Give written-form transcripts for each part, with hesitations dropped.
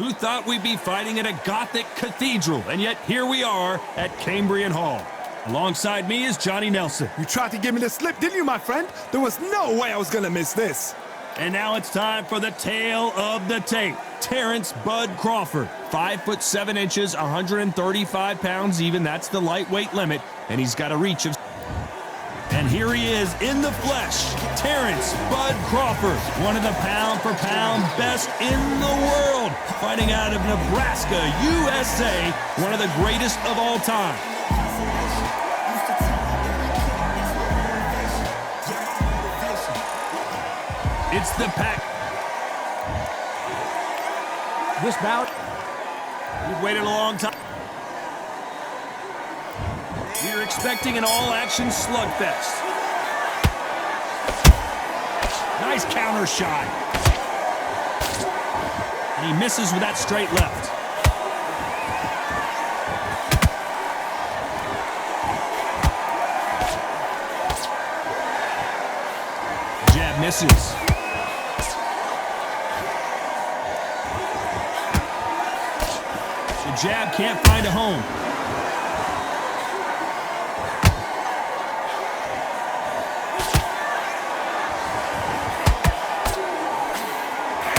Who thought we'd be fighting at a Gothic cathedral? And yet here we are at Cambrian Hall. Alongside me is Johnny Nelson. You tried to give me the slip, didn't you, my friend? There was no way I was going to miss this. And now it's time for the tale of the tape. Terrence Bud Crawford, 5'7", 135 pounds even. That's the lightweight limit. And he's got a reach of... And here he is in the flesh, Terrence Bud Crawford, one of the pound-for-pound best in the world, fighting out of Nebraska, USA, one of the greatest of all time. It's the Pac. This bout, We've waited a long time. We're expecting an all-action slugfest. Nice counter shot. And he misses with that straight left. Jab misses. The jab can't find a home.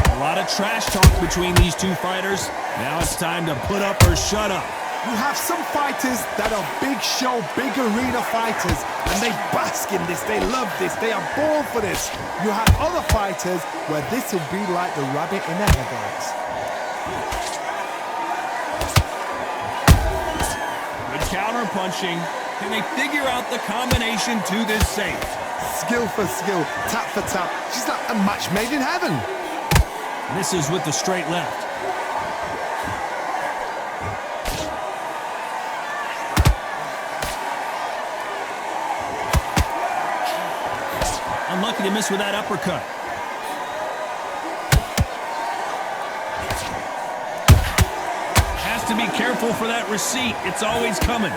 A lot of trash talk between these two fighters. Now it's time to put up or shut up. You have some fighters that are big show, big arena fighters, and they bask in this, they love this, they are born for this. You have other fighters where this will be like the rabbit in the headlights. Good counter punching. Can they figure out the combination to this safe? Skill for skill, tap for tap. She's like a match made in heaven. Misses with the straight left. Unlucky to miss with that uppercut. Has to be careful for that receipt. It's always coming.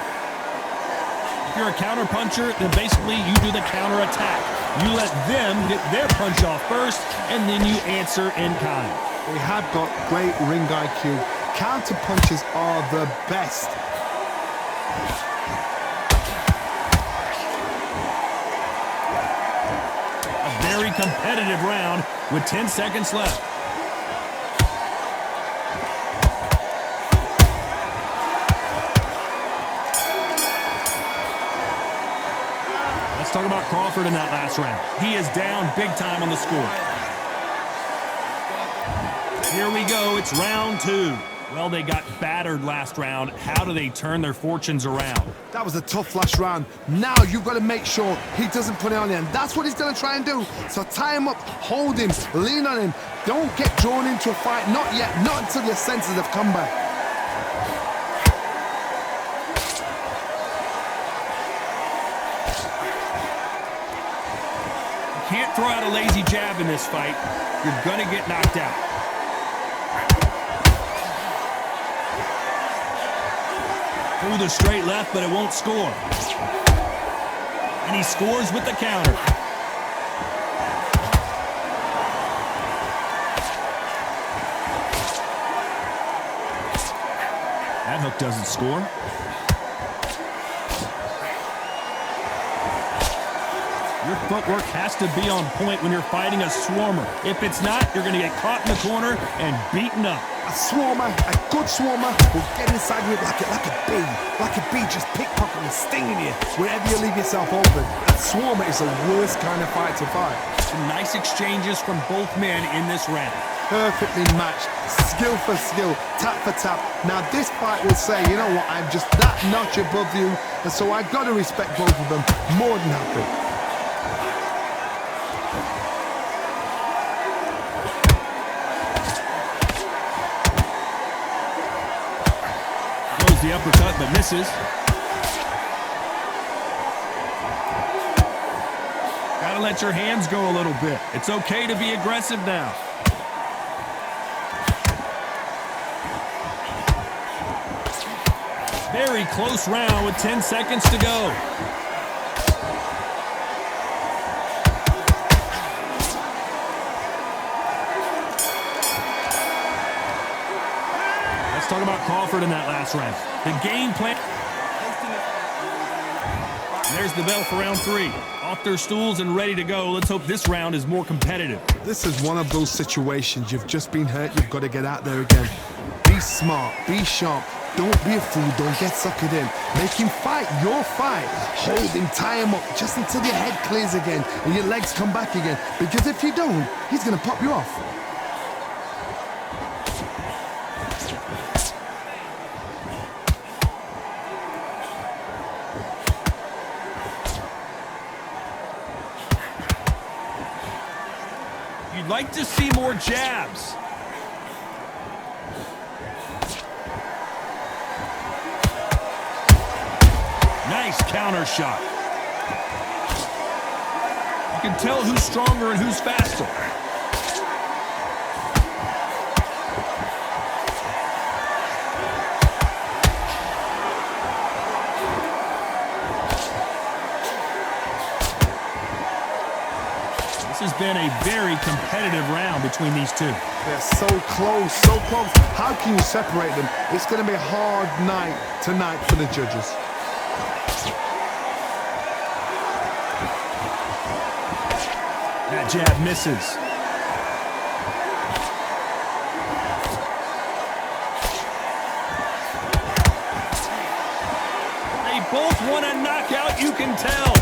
If you're a counter puncher, then basically you do the counter attack. You let them get their punch off first, and then you answer in kind. They have got great ring IQ. Counter punches are the best. Very competitive round with 10 seconds left. Let's talk about Crawford in that last round. He is down big time on the score. Here we go, it's round 2. Well, they got battered last round. How do they turn their fortunes around? That was a tough last round. Now you've got to make sure he doesn't put it on you, and that's what he's going to try and do. So tie him up, hold him, lean on him. Don't get drawn into a fight. Not yet, not until your senses have come back. You can't throw out a lazy jab in this fight. You're going to get knocked out. Through the straight left, but it won't score. And he scores with the counter. That hook doesn't score. Your footwork has to be on point when you're fighting a swarmer. If it's not, you're going to get caught in the corner and beaten up. A swarmer, a good swarmer, will get inside you like a bee, just pickpocketing, stinging you wherever you leave yourself open. A swarmer is the worst kind of fight to fight. Some nice exchanges from both men in this round. Perfectly matched, skill for skill, tap for tap. Now this fight will say, you know what, I'm just that notch above you, and so I've got to respect both of them more than happy. The uppercut, but misses. Gotta let your hands go a little bit. It's okay to be aggressive now. Very close round with 10 seconds to go. Let's talk about Crawford in that last round. The game plan. And there's the bell for round 3. Off their stools and ready to go. Let's hope this round is more competitive. This is one of those situations. You've just been hurt. You've got to get out there again. Be smart. Be sharp. Don't be a fool. Don't get suckered in. Make him fight your fight. Hold him, tie him up just until your head clears again and your legs come back again. Because if you don't, he's going to pop you off. You'd like to see more jabs. Nice counter shot. You can tell who's stronger and who's faster. This has been a very competitive round between these two. They're so close, so close. How can you separate them? It's going to be a hard night tonight for the judges. That jab misses. They both want a knockout, you can tell.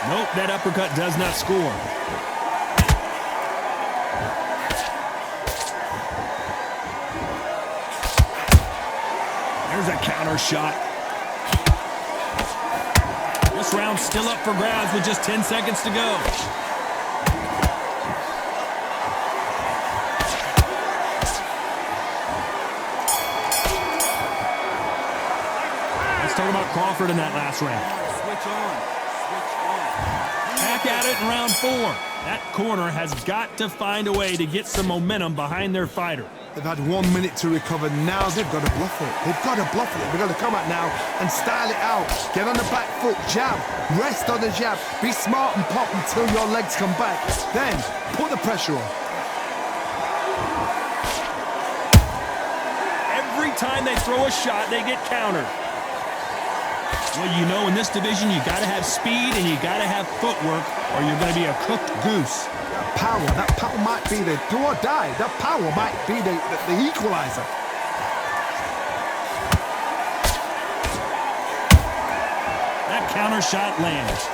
Nope, that uppercut does not score. There's a counter shot. This round's still up for grabs with just 10 seconds to go. Let's talk about Crawford in that last round. Switch on. Back at it in round 4. That corner has got to find a way to get some momentum behind their fighter. They've had 1 minute to recover. Now they've got to bluff it. They've got to bluff it. They've got to come out now and style it out. Get on the back foot, jab. Rest on the jab. Be smart and pop until your legs come back. Then put the pressure on. Every time they throw a shot, they get countered. Well, you know, in this division, you got to have speed and you got to have footwork or you're going to be a cooked goose. That power might be the do or die. That power might be the equalizer. That counter shot lands.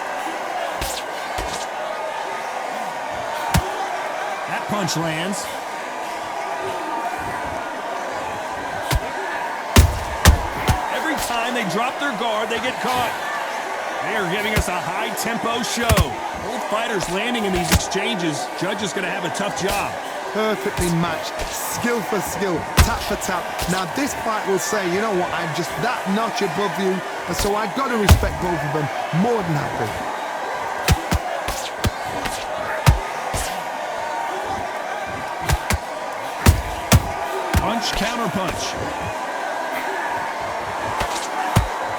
That punch lands. Every time they drop their guard, they get caught. They are giving us a high-tempo show. Both fighters landing in these exchanges. Judge is going to have a tough job. Perfectly matched, skill for skill, tap for tap. Now this fight will say, you know what, I'm just that notch above you, and so I've got to respect both of them. More than happy. Punch, counter punch.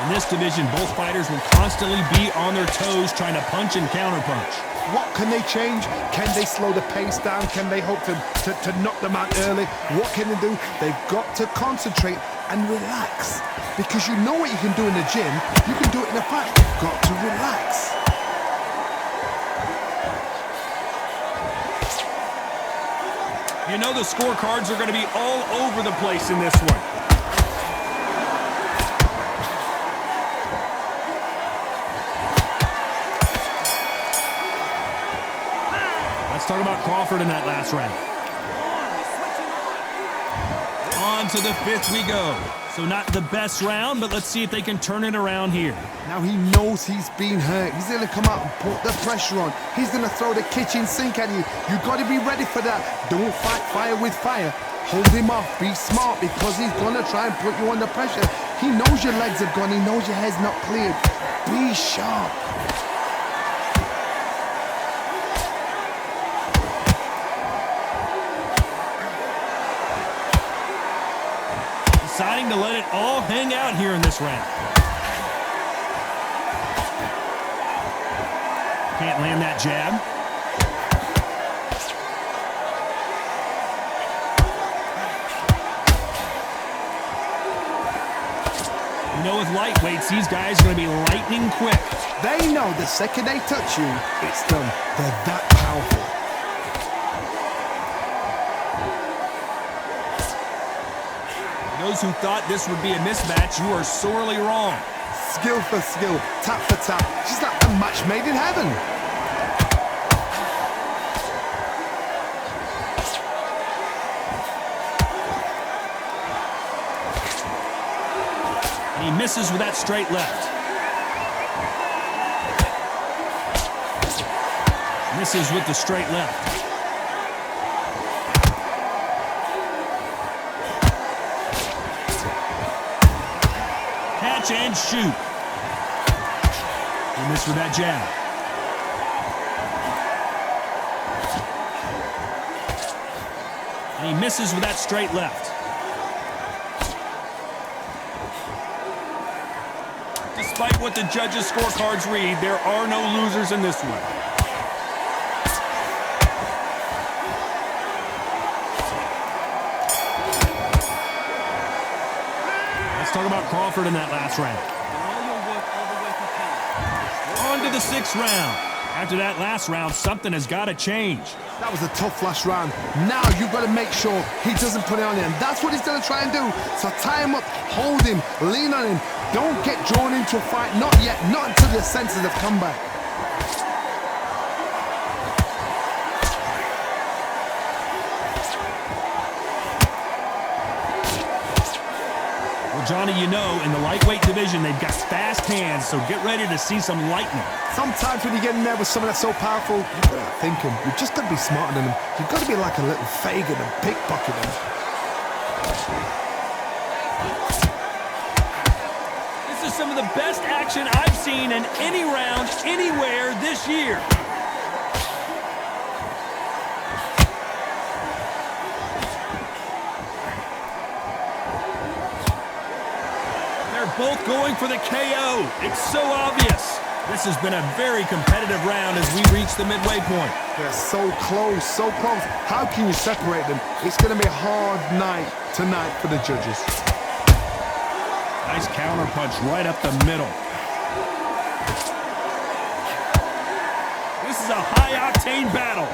In this division, both fighters will constantly be on their toes trying to punch and counter punch. What can they change? Can they slow the pace down? Can they hope to knock them out early? What can they do? They've got to concentrate and relax. Because you know what you can do in the gym, you can do it in a fight. You've got to relax. You know the scorecards are going to be all over the place in this one. Let's talk about Crawford in that last round. On to the 5th we go. So not the best round, but let's see if they can turn it around here. Now he knows he's been hurt. He's going to come out and put the pressure on. He's going to throw the kitchen sink at you. You've got to be ready for that. Don't fight fire with fire. Hold him off. Be smart because he's going to try and put you under pressure. He knows your legs are gone. He knows your head's not cleared. Be sharp. Deciding to let it all hang out here in this round. Can't land that jab. You know, with lightweights, these guys are going to be lightning quick. They know the second they touch you, it's done. They're that powerful. Those who thought this would be a mismatch, you are sorely wrong. Skill for skill, tap for tap. She's like a match made in heaven. And he misses with that straight left. Misses with the straight left. Catch and shoot. He missed with that jab. And he misses with that straight left. Despite what the judges' scorecards read, there are no losers in this one. Let's talk about Crawford in that last round. On to the 6th round. After that last round, something has got to change. That was a tough last round. Now you've got to make sure he doesn't put it on you, and that's what he's going to try and do. So tie him up, hold him, lean on him. Don't get drawn into a fight. Not yet. Not until your senses have come back. Well, Johnny, you know, in the lightweight division, they've got fast hands, so get ready to see some lightning. Sometimes when you get in there with someone that's so powerful, you've got to think him. You've just got to be smarter than him. You've got to be like a little Fagin and pickpocket him. This is some of the best action I've seen in any round, anywhere this year. They're both going for the KO. It's so obvious. This has been a very competitive round as we reach the midway point. They're so close, so close. How can you separate them? It's going to be a hard night tonight for the judges. Nice counter punch right up the middle. This is a high-octane battle.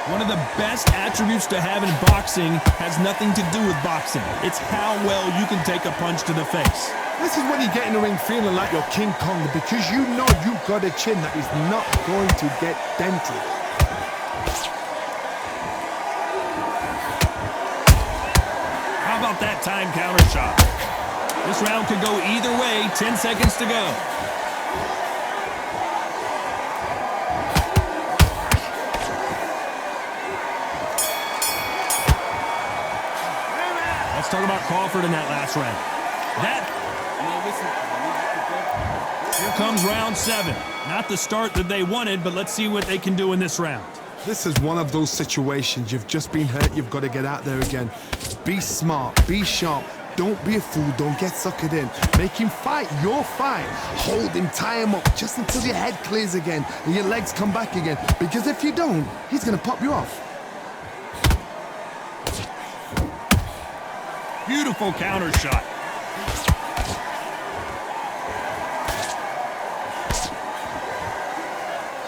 One of the best attributes to have in boxing has nothing to do with boxing. It's how well you can take a punch to the face. This is when you get in the ring feeling like you're King Kong, because you know you've got a chin that is not going to get dented. How about that time counter shot? This round could go either way. 10 seconds to go. Let's talk about Crawford in that last round. Here comes round 7. Not the start that they wanted, but let's see what they can do in this round. This is one of those situations. You've just been hurt. You've got to get out there again. Be smart. Be sharp. Don't be a fool. Don't get suckered in. Make him fight your fight. Hold him. Tie him up just until your head clears again and your legs come back again. Because if you don't, he's going to pop you off. Beautiful counter shot.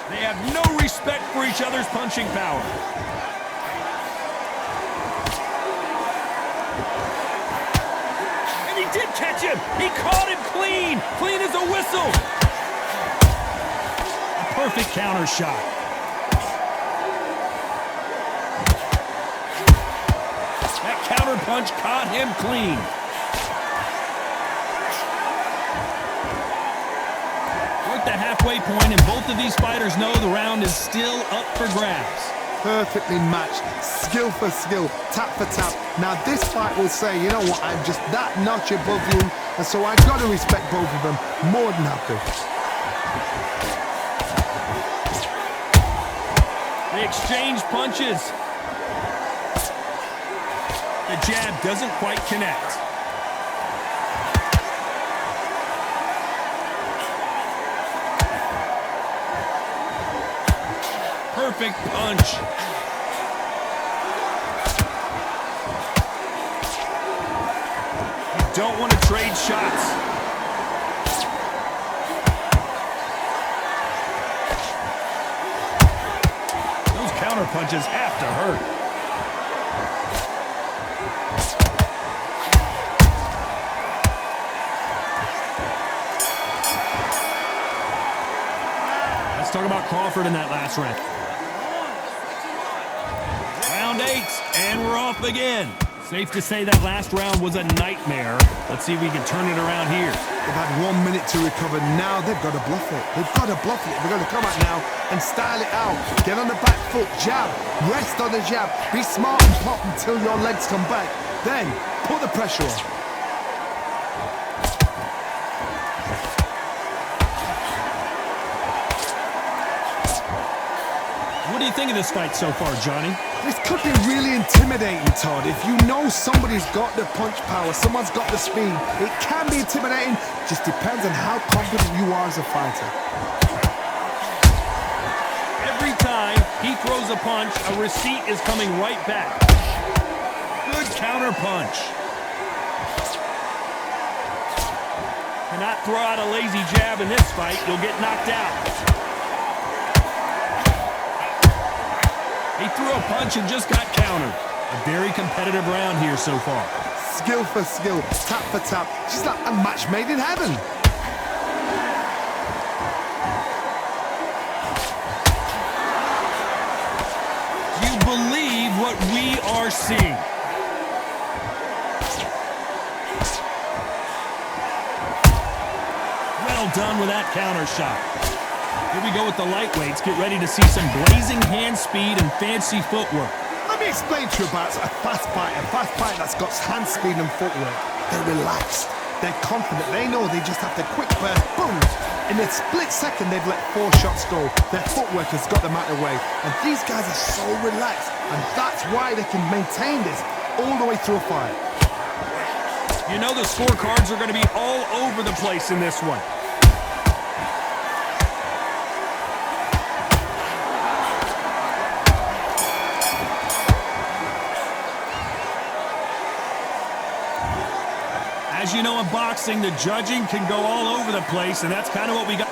They have no respect for each other's punching power. And he did catch him. He caught him clean. Clean as a whistle. A perfect counter shot. Counter punch caught him clean. We're at the halfway point, and both of these fighters know the round is still up for grabs. Perfectly matched, skill for skill, tap for tap. Now this fight will say, you know what, I'm just that notch above you, and so I've got to respect both of them more than happy. They exchange punches. The jab doesn't quite connect. perfect punch. You don't want to trade shots. Those counter punches have to hurt. Let's talk about Crawford in that last round. Round 8, and we're off again. Safe to say that last round was a nightmare. Let's see if we can turn it around here. They've had 1 minute to recover. Now they've got to bluff it. They've got to bluff it. They've got to come out now and style it out. Get on the back foot, jab, rest on the jab. Be smart and pop until your legs come back. Then put the pressure on. What do you think of this fight so far, Johnny? This could be really intimidating, Todd. If you know somebody's got the punch power, someone's got the speed, it can be intimidating. Just depends on how confident you are as a fighter. Every time he throws a punch, a receipt is coming right back. Good counter punch. Cannot throw out a lazy jab in this fight. You'll get knocked out. He threw a punch and just got countered. A very competitive round here so far. Skill for skill, tap for tap. Just like a match made in heaven. Do you believe what we are seeing? Well done with that counter shot. Here we go with the lightweights. Get ready to see some blazing hand speed and fancy footwork. Let me explain to you about a fast fight that's got hand speed and footwork. They're relaxed. They're confident. They know they just have to quick burst, boom. In a split second, they've let 4 shots go. Their footwork has got them out of the way. And these guys are so relaxed. And that's why they can maintain this all the way through a fight. You know the scorecards are going to be all over the place in this one. As you know, in boxing, the judging can go all over the place, and that's kind of what we got.